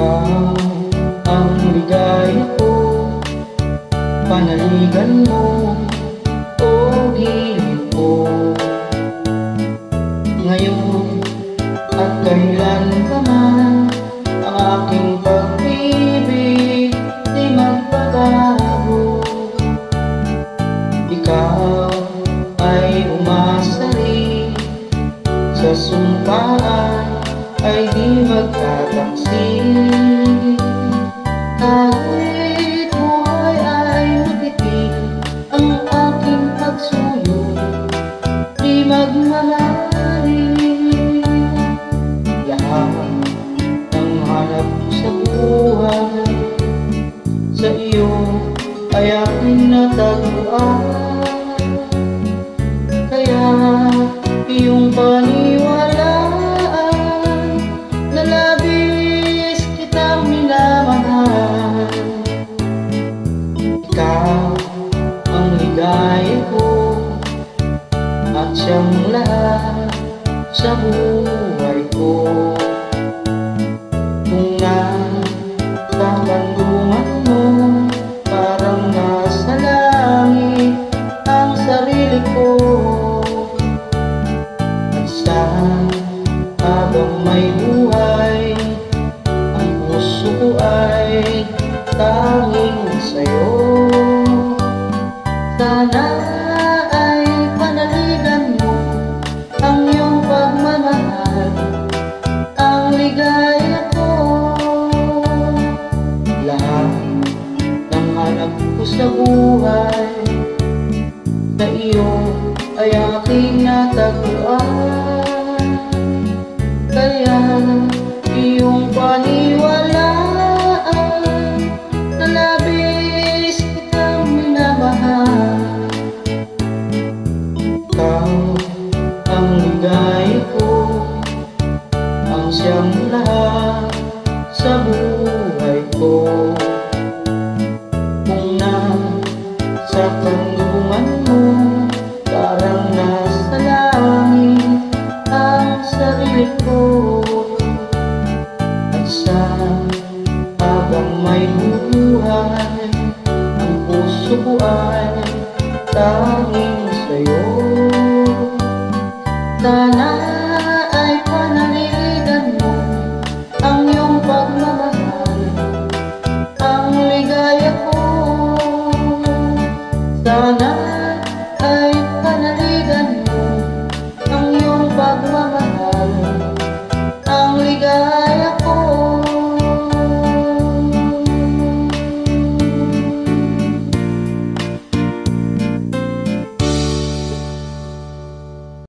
Ikaw ang ligaya ko, panaligan mo o gilid ko. Ngayon at kailan ka man, ang aking pag-ibig di magbabago. Ikaw ay umasa rin, sa sumpaan ay di magtataksil. Kahit buhay ay mabitin, ang aking pagsuyo di magmamahalin. Lahat ng hanap sa buhay, sa iyo ay aking natagpuan. Kaya iyong paniwalaan na labis kitang minamahal. Ikaw ang ligaya ko at siyang lahat sa buhay ko. Kung nasa kandungan mo, parang nasa langit ang sarili ko. At sa habang may buhay, ang puso ko ay tanging sa'yo. Sana ay panaligan mo ang iyong pagmamahal, ang ligaya ko. Lahat ng hanap ko sa buhay, sa iyo ay aking natagpuan. Kaya iyong paniwalaan na labis kitang minamahal. Ikaw ang ligaya ko, ang siyang lahat sa buhay ko. Kung nasa kandungan mo, parang nasa langit ang sarili ko. At sa habang may buhay, ang puso ko ay